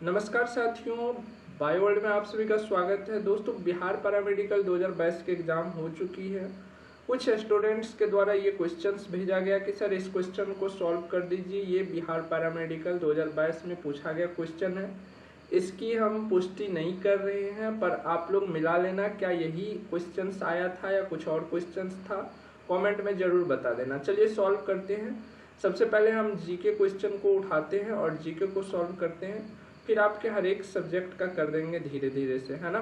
नमस्कार साथियों, bio world में आप सभी का स्वागत है। दोस्तों, बिहार पैरामेडिकल 2022 की एग्ज़ाम हो चुकी है। कुछ स्टूडेंट्स के द्वारा ये क्वेश्चंस भेजा गया कि सर इस क्वेश्चन को सॉल्व कर दीजिए। ये बिहार पैरामेडिकल 2022 में पूछा गया क्वेश्चन है। इसकी हम पुष्टि नहीं कर रहे हैं, पर आप लोग मिला लेना क्या यही क्वेश्चंस आया था या कुछ और क्वेश्चंस था, कमेंट में ज़रूर बता देना। चलिए सॉल्व करते हैं। सबसे पहले हम जीके क्वेश्चन को उठाते हैं और जीके को सॉल्व करते हैं, फिर आपके हर एक सब्जेक्ट का कर देंगे धीरे धीरे से, है ना।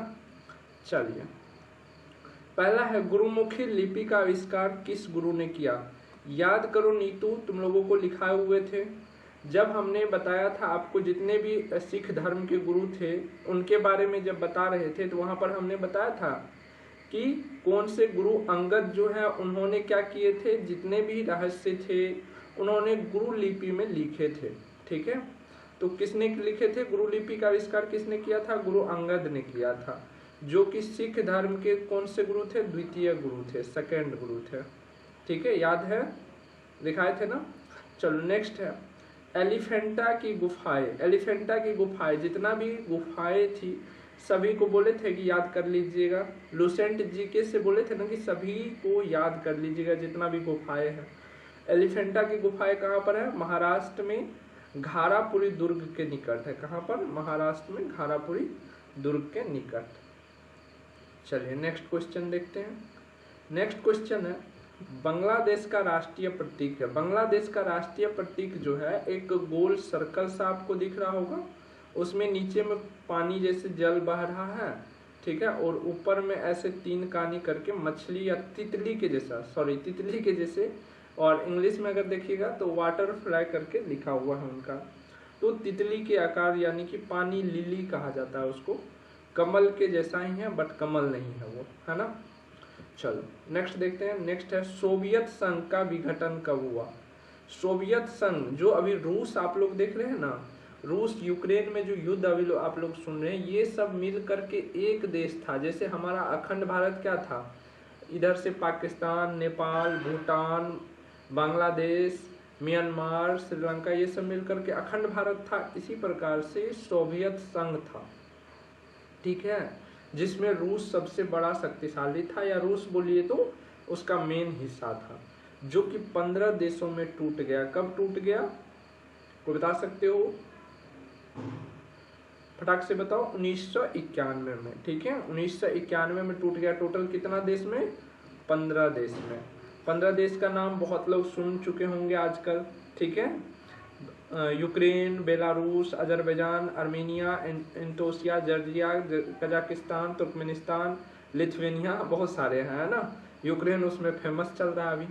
चलिए, पहला है गुरुमुखी लिपि का आविष्कार किस गुरु ने किया। याद करो नीतू, तुम लोगों को लिखाए हुए थे जब हमने बताया था आपको, जितने भी सिख धर्म के गुरु थे उनके बारे में जब बता रहे थे तो वहां पर हमने बताया था कि कौन से गुरु अंगद जो है उन्होंने क्या किए थे, जितने भी रहस्य थे उन्होंने गुरु लिपि में लिखे थे। ठीक है, तो किसने लिखे थे? गुरु लिपि का आविष्कार किसने किया था? गुरु अंगद ने किया था, जो कि सिख धर्म के कौन से गुरु थे? द्वितीय गुरु थे, सेकंड गुरु थे। ठीक है, याद है, दिखाए थे ना। चलो नेक्स्ट है एलिफेंटा की गुफाएं। एलिफेंटा की गुफाएं, जितना भी गुफाएं थी सभी को बोले थे कि याद कर लीजिएगा। लुसेंट जीके से बोले थे ना कि सभी को याद कर लीजिएगा जितना भी गुफाएं हैं। एलिफेंटा की गुफाएं कहाँ पर है? महाराष्ट्र में घारापुरी दुर्ग के निकट है। कहाँ पर? महाराष्ट्र में घारापुरी दुर्ग के निकट। चलिए नेक्स्ट क्वेश्चन देखते हैं। नेक्स्ट क्वेश्चन है बांग्लादेश का राष्ट्रीय प्रतीक है। बांग्लादेश का राष्ट्रीय प्रतीक जो है एक गोल सर्कल सा आपको दिख रहा होगा, उसमें नीचे में पानी जैसे जल बह रहा है, ठीक है, और ऊपर में ऐसे तीन कानी करके मछली या तितली के जैसा, सॉरी तितली के जैसे, और इंग्लिश में अगर देखिएगा तो वाटर फ्लाई करके लिखा हुआ है उनका। तो तितली के आकार यानी कि पानी लिली कहा जाता है उसको। कमल के जैसा ही है बट कमल नहीं है वो, है ना। चलो नेक्स्ट देखते हैं। नेक्स्ट है सोवियत संघ का विघटन कब हुआ। सोवियत संघ, जो अभी रूस आप लोग देख रहे हैं ना, रूस यूक्रेन में जो युद्ध अभी आप लोग सुन रहे हैं, ये सब मिल करके एक देश था। जैसे हमारा अखंड भारत क्या था, इधर से पाकिस्तान, नेपाल, भूटान, बांग्लादेश, म्यांमार, श्रीलंका, ये सब मिलकर के अखंड भारत था। इसी प्रकार से सोवियत संघ था, ठीक है, जिसमें रूस सबसे बड़ा शक्तिशाली था, या रूस बोलिए तो उसका मेन हिस्सा था, जो कि 15 देशों में टूट गया। कब टूट गया, कोई बता सकते हो? फटाक से बताओ। 1991 में, ठीक है, 1991 में टूट गया। टोटल कितना देश में? 15 देश में। 15 देश का नाम बहुत लोग सुन चुके होंगे आजकल, ठीक है। Ukraine, Belarus, Azerbaijan, Armenia, Indonesia, Georgia, Kazakhstan, Turkmenistan, Lithuania, बहुत सारे हैं ना। यूक्रेन उसमें फेमस चल रहा है अभी।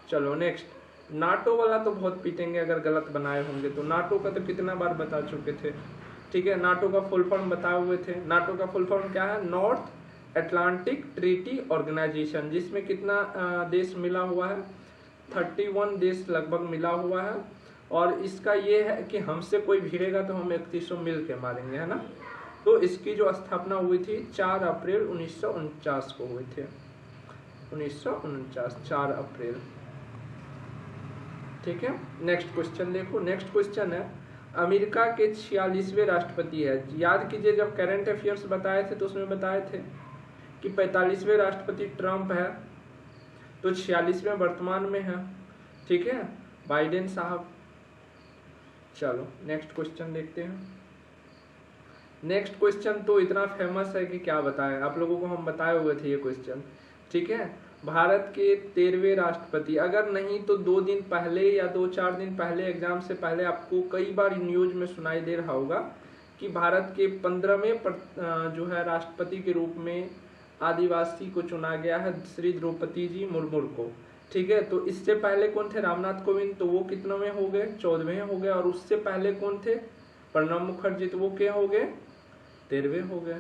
चलो नेक्स्ट, नाटो वाला तो बहुत पीटेंगे अगर गलत बनाए होंगे तो। नाटो का तो कितना बार बता चुके थे, ठीक है। नाटो का फुल फॉर्म बताए हुए थे। नाटो का फुल फॉर्म क्या है? नॉर्थ अटलांटिक ट्रीटी ऑर्गेनाइजेशन, जिसमें कितना देश मिला हुआ है? 31 देश लगभग मिला हुआ है। और इसका ये है कि हमसे कोई भिड़ेगा तो हम 31 मिल के मारेंगे, है ना। तो इसकी जो स्थापना हुई थी 4 अप्रैल 1949 को हुई थी। 1949, 4 अप्रैल, ठीक है। नेक्स्ट क्वेश्चन देखो। नेक्स्ट क्वेश्चन है अमेरिका के 46वें राष्ट्रपति है। याद कीजिए, जब करंट अफेयर्स बताए थे तो उसमें बताए थे कि 45वें राष्ट्रपति ट्रंप है, तो 46वें वर्तमान में है, ठीक है, बाइडेन साहब। चलो नेक्स्ट क्वेश्चन देखते हैं। नेक्स्ट क्वेश्चन तो इतना फेमस है कि क्या बताएं, आप लोगों को हम बताए हुए थे ये क्वेश्चन, ठीक है। भारत के 13वें राष्ट्रपति, अगर नहीं तो 2 दिन पहले या 2-4 दिन पहले, एग्जाम से पहले आपको कई बार न्यूज में सुनाई दे रहा होगा कि भारत के 15वें जो है राष्ट्रपति के रूप में आदिवासी को चुना गया है, श्री द्रौपदी जी मुर्मू को, ठीक है। तो इससे पहले कौन थे? रामनाथ कोविंद, तो वो कितनवें हो गए? 14वें हो गए। और उससे पहले कौन थे? प्रणब मुखर्जी, तो वो क्या हो गए? 13वें हो गए,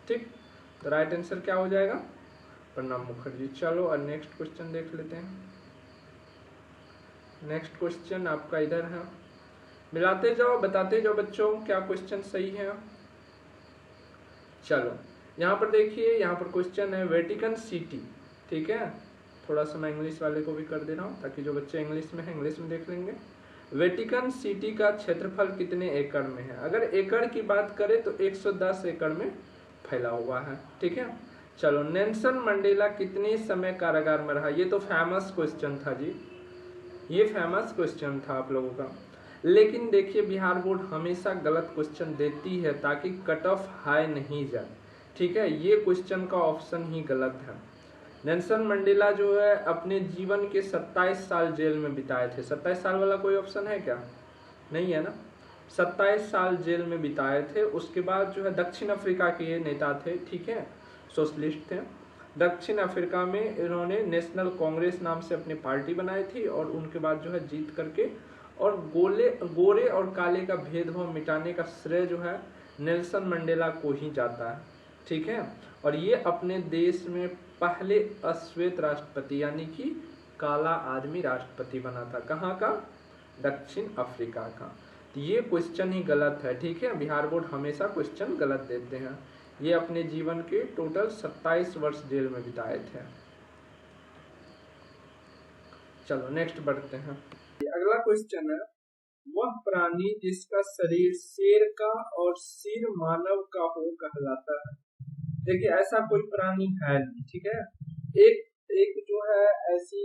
ठीक। तो राइट आंसर क्या हो जाएगा? प्रणब मुखर्जी। चलो और नेक्स्ट क्वेश्चन देख लेते हैं। नेक्स्ट क्वेश्चन आपका इधर है, मिलाते जाओ, बताते जाओ बच्चों क्या क्वेश्चन सही है। चलो यहाँ पर देखिए, यहाँ पर क्वेश्चन है वेटिकन सिटी, ठीक है। थोड़ा सा मैं इंग्लिश वाले को भी कर दे रहा हूँ ताकि जो बच्चे इंग्लिश में है इंग्लिश में देख लेंगे। वेटिकन सिटी का क्षेत्रफल कितने एकड़ में है? अगर एकड़ की बात करें तो 110 एकड़ में फैला हुआ है। ठीक है, चलो नेल्सन मंडेला कितने समय कारागार में रहा? ये तो फेमस क्वेश्चन था जी, ये फेमस क्वेश्चन था आप लोगों का। लेकिन देखिए बिहार बोर्ड हमेशा गलत क्वेश्चन देती है ताकि कट ऑफ हाई नहीं जाए। ठीक है, ये क्वेश्चन का ऑप्शन ही गलत है। नेल्सन मंडेला जो है अपने जीवन के 27 साल जेल में बिताए थे। 27 साल वाला कोई ऑप्शन है क्या? नहीं है ना। 27 साल जेल में बिताए थे। उसके बाद जो है दक्षिण अफ्रीका के ये नेता थे, ठीक है, सोशलिस्ट थे। दक्षिण अफ्रीका में इन्होंने नेशनल कांग्रेस नाम से अपनी पार्टी बनाई थी और उनके बाद जो है जीत करके और गोरे और काले का भेदभाव मिटाने का श्रेय जो है नेल्सन मंडेला को ही जाता है। ठीक है, और ये अपने देश में पहले अश्वेत राष्ट्रपति यानी कि काला आदमी राष्ट्रपति बना था। कहाँ का? दक्षिण अफ्रीका का। तो ये क्वेश्चन ही गलत है। ठीक है, बिहार बोर्ड हमेशा क्वेश्चन गलत देते हैं। ये अपने जीवन के टोटल 27 वर्ष जेल में बिताए थे। चलो नेक्स्ट बढ़ते हैं। अगला क्वेश्चन है, वह प्राणी जिसका शरीर शेर का और सिर मानव का हो कहलाता है? देखिए ऐसा कोई प्राणी है नहीं। ठीक है, एक जो है ऐसी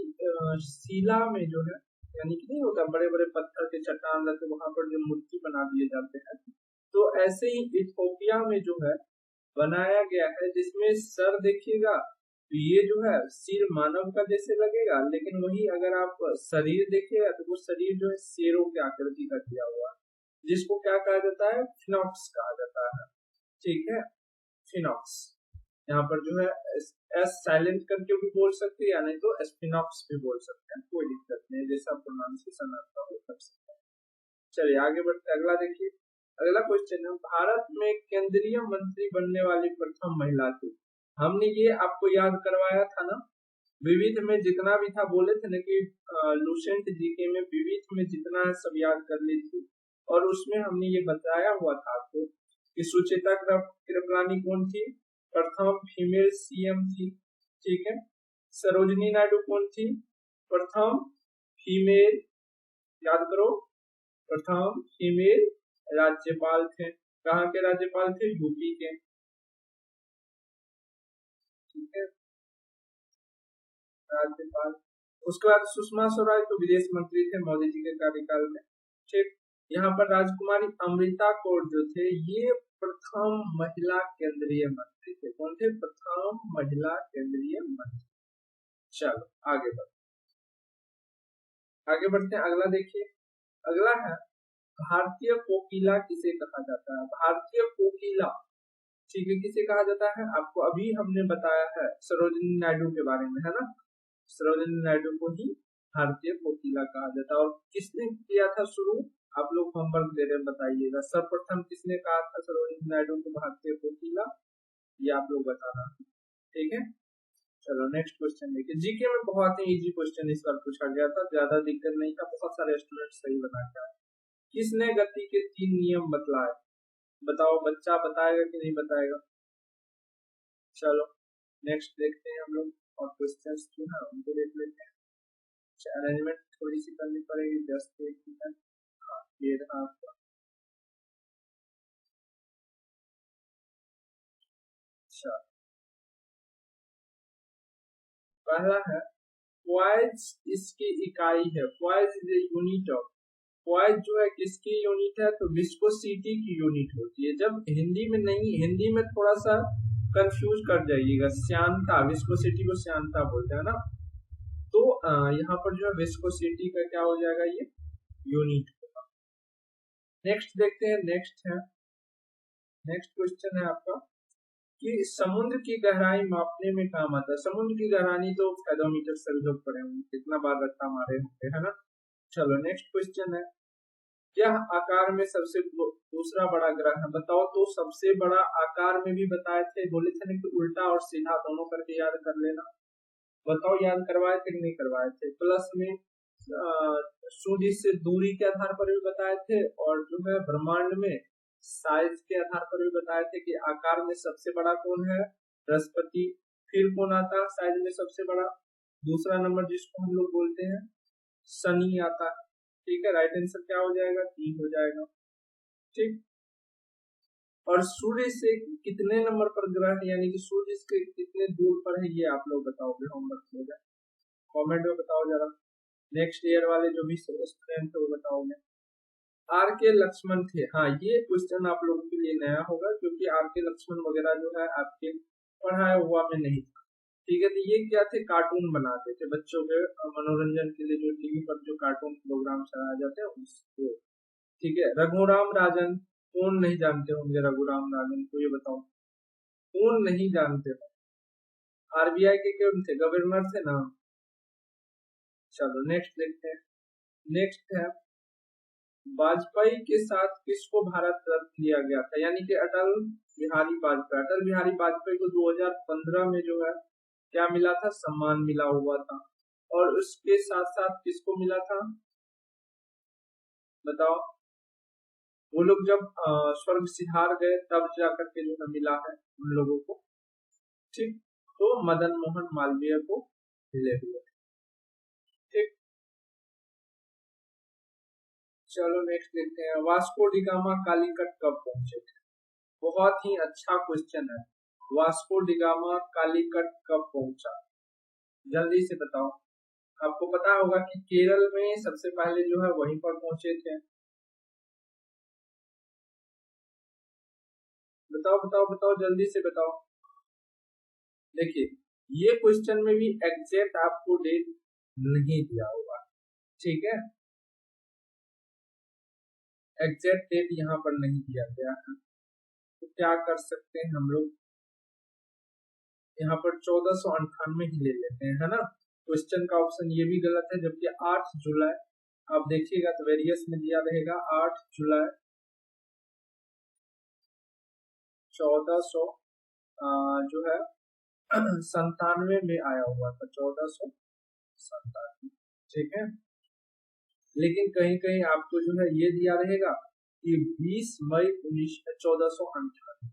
शिला में जो है, यानी कि नहीं होता बड़े बड़े पत्थर के चट्टान रहते वहां पर जो मूर्ति बना दिए जाते हैं, तो ऐसे ही इथोपिया में जो है बनाया गया है जिसमें सर देखिएगा तो ये जो है सिर मानव का जैसे लगेगा, लेकिन वही अगर आप शरीर देखिएगा तो वो शरीर जो है शेरों की आकृति का किया हुआ है, जिसको क्या कहा जाता है? फिनॉक्स कहा जाता है। ठीक है, फिनॉक्स। यहाँ पर जो है एस साइलेंट करके भी बोल सकते हैं या नहीं तो स्पिनॉक्स भी बोल सकते हैं, कोई दिक्कत नहीं, जैसा प्रोनाउंसिएशन आपका हो कर सकते हैं। चलिए आगे बढ़ते, अगला देखिए। अगला क्वेश्चन है, भारत में केंद्रीय मंत्री बनने वाली प्रथम महिला थी। हमने ये आपको याद करवाया था ना, विविध में जितना भी था, बोले थे ना कि लूसेंट जीके में विविध में जितना है सब याद कर ली थी, और उसमें हमने ये बताया हुआ था आपको कि सुचेता कृपलानी कौन थी? प्रथम फीमेल सीएम थी। ठीक है, सरोजिनी नायडू कौन थी? प्रथम फीमेल, याद करो, प्रथम फीमेल राज्यपाल थे। कहाँ के राज्यपाल थे? यूपी के। ठीक है, राज्यपाल। उसके बाद सुषमा स्वराज तो विदेश मंत्री थे मोदी जी के कार्यकाल में। ठीक, यहाँ पर राजकुमारी अमृता कौर जो थे ये प्रथम महिला केंद्रीय मंत्री थे। कौन थे? प्रथम महिला केंद्रीय मंत्री। चलो आगे बढ़ते हैं। अगला देखिए, अगला है भारतीय कोकिला किसे कहा जाता है? भारतीय कोकिला, ठीक है, किसे कहा जाता है? आपको अभी हमने बताया है सरोजिनी नायडू के बारे में, है ना। सरोजिनी नायडू को ही भारतीय कोकिला कहा जाता है। और किसने किया था शुरू? आप लोग होमवर्क दे रहे हैं, बताइएगा सर्वप्रथम किसने कहा था सरोजिनी नायडू को भारतीय कोकिला? ये आप लोग बताना। ठीक है, चलो नेक्स्ट क्वेश्चन देखिए। जीके में बहुत ही इजी क्वेश्चन इस बार पूछा गया था, ज्यादा दिक्कत नहीं था, बहुत सारे स्टूडेंट सही बना के आए। किसने गति के 3 नियम बतलाए? बताओ, बच्चा बताएगा कि नहीं बताएगा? चलो नेक्स्ट देखते हैं हम लोग, और क्वेश्चंस जो है उनको देख लेते हैं। अरेंजमेंट थोड़ी सी करनी पड़ेगी, जस्ट एक मिनट। हाँ, ये रहा आपका। अच्छा, पहला है पॉइज, इसकी इकाई है। Poise is a unit of, poise जो है किसकी यूनिट है? तो विस्कोसिटी की यूनिट होती है। जब हिंदी में नहीं, हिंदी में थोड़ा सा कंफ्यूज कर जाइएगा, श्यानता, विस्कोसिटी को श्यानता बोलते हैं ना, तो यहाँ पर जो है विस्कोसिटी का क्या हो जाएगा? ये यूनिट होगा। नेक्स्ट देखते हैं, नेक्स्ट क्वेश्चन है आपका कि समुद्र की गहराई मापने में काम आता है। समुद्र की गहराई तो फेदोमीटर सभी लोग पढ़े होंगे, कितना बार रट्टा मारे होंगे, है ना। चलो नेक्स्ट क्वेश्चन है, यह आकार में सबसे दूसरा बड़ा ग्रह है? बताओ तो। सबसे बड़ा आकार में भी बताए थे, बोले थे ना कि उल्टा और सीधा दोनों करके याद कर लेना। बताओ याद करवाए थे कि नहीं करवाए थे? प्लस में सूर्य से दूरी के आधार पर भी बताए थे, और जो है ब्रह्मांड में साइज के आधार पर भी बताए थे कि आकार में सबसे बड़ा कौन है? बृहस्पति। फिर कौन आता है साइज में सबसे बड़ा? दूसरा नंबर जिसको हम लोग बोलते हैं शनि आता है। ठीक है, राइट आंसर क्या हो जाएगा, 3 हो जाएगा। ठीक, और सूर्य से कितने नंबर पर ग्रह है, यानी कि सूर्य से कितने दूर पर है, ये आप लोग बताओगे, होमवर्क हो जाए, कमेंट में बताओ जरा। नेक्स्ट ईयर वाले जो भी स्टूडेंट है वो बताओगे। आर के लक्ष्मण थे, हाँ ये क्वेश्चन आप लोगों के लिए नया होगा, क्योंकि आर के लक्ष्मण वगैरह जो है आपके पढ़ाया हुआ में नहीं था। ठीक है, तो ये क्या थे, कार्टून बनाते थे बच्चों के मनोरंजन के लिए, जो टीवी पर जो कार्टून प्रोग्राम चलाए जाते हैं उसको। ठीक है, रघुराम राजन, कौन नहीं जानते होंगे रघुराम राजन को, ये बताओ कौन नहीं जानते हो। आरबीआई के कौन थे, गवर्नर थे ना। चलो नेक्स्ट देखते हैं। नेक्स्ट है, वाजपेयी के साथ किसको भारत रत्न दिया गया था, यानी कि अटल बिहारी वाजपेयी। अटल बिहारी वाजपेयी को 2015 में जो है क्या मिला था, सम्मान मिला हुआ था। और उसके साथ साथ किसको मिला था, बताओ। वो लोग जब स्वर्ग सिधार गए तब जाकर के जो है मिला है उन लोगों को। ठीक, तो मदन मोहन मालवीय को मिले हुए। ठीक, चलो नेक्स्ट देखते हैं। वास्को डी गामा कालीकट कब पहुंचे थे, बहुत ही अच्छा क्वेश्चन है। वास्को डी गामा कालीकट कब पहुंचा, जल्दी से बताओ। आपको पता होगा कि केरल में सबसे पहले जो है वहीं पर पहुंचे थे। बताओ बताओ बताओ, जल्दी से बताओ। देखिए, ये क्वेश्चन में भी एग्जैक्ट आपको डेट नहीं दिया होगा, ठीक है, एग्जैक्ट डेट यहाँ पर नहीं दिया गया है। तो क्या कर सकते हैं हम लोग, यहाँ पर 1498 ही ले लेते हैं, है ना। क्वेश्चन का ऑप्शन ये भी गलत है, जबकि 8 जुलाई, आप देखिएगा तो वेरियस में दिया रहेगा 8 जुलाई 1400 जो है 97 में आया हुआ था, 1497। ठीक है, लेकिन कहीं कहीं आपको जो है ये दिया रहेगा कि 20 मई 1498,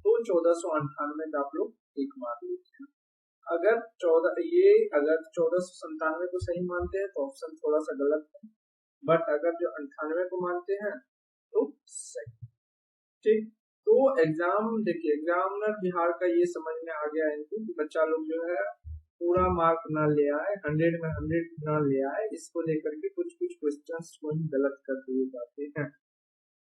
तो 1498 का आप लोग एक मार लीजिए। अगर 1497 को सही मानते हैं तो ऑप्शन थोड़ा सा गलत है, बट अगर जो 98 को मानते हैं तो सही। ठीक, तो एग्जाम देखिए, एग्जामिनर बिहार का ये समझ में आ गया इनको कि बच्चा लोग जो है पूरा मार्क ना ले आए, 100 में 100 ना ले आए, इसको लेकर के कुछ कुछ क्वेश्चंस को ही गलत कर दिए जाते हैं,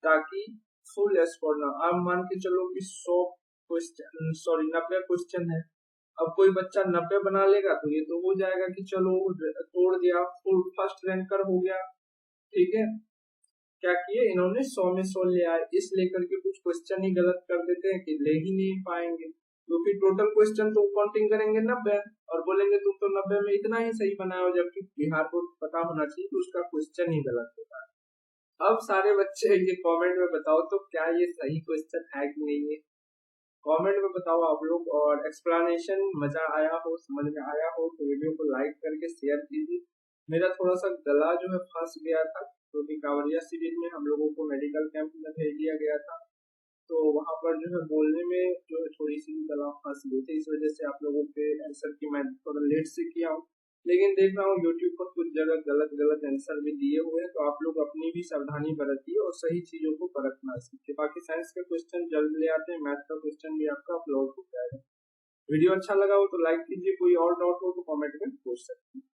ताकि फुल स्कोर ना। आप मान के चलो कि 100 क्वेश्चन, सॉरी 90 क्वेश्चन है, अब कोई बच्चा 90 बना लेगा तो ये तो हो जाएगा कि चलो तोड़ दिया, फुल फर्स्ट रैंकर हो गया। ठीक है, क्या किए इन्होंने 100 में 100 ले आए, इस लेकर के कुछ क्वेश्चन ही गलत कर देते हैं कि ले ही नहीं पाएंगे, क्योंकि टोटल क्वेश्चन तो काउंटिंग करेंगे 90 और बोलेंगे तुम तो 90 में इतना ही सही बनाया हो, जबकि बिहार को पता होना चाहिए कि उसका क्वेश्चन ही गलत होता है। अब सारे बच्चे ये कमेंट में बताओ तो क्या ये सही क्वेश्चन है कि नहीं है, कमेंट में बताओ आप लोग। और एक्सप्लेनेशन मजा आया हो, समझ में आया हो तो वीडियो को लाइक करके शेयर कीजिए। मेरा थोड़ा सा गला जो है फंस गया था, क्योंकि कांवरिया शिविर में हम लोगों को मेडिकल कैंप में भेज दिया गया था, तो वहां पर जो है बोलने में जो है थोड़ी सी गला फंस गई थी, इस वजह से आप लोगों के आंसर की मैं थोड़ा लेट से किया हूँ। लेकिन देख रहा हूँ यूट्यूब पर कुछ जगह गलत गलत आंसर भी दिए हुए हैं, तो आप लोग अपनी भी सावधानी बरतिए और सही चीजों को परखना सीखिए। बाकी साइंस का क्वेश्चन जल्द ले आते हैं, मैथ का क्वेश्चन भी आपका अपलोड हो जाएगा। वीडियो अच्छा लगा हो तो लाइक कीजिए, कोई और डाउट हो तो कमेंट में पूछ सकते हैं।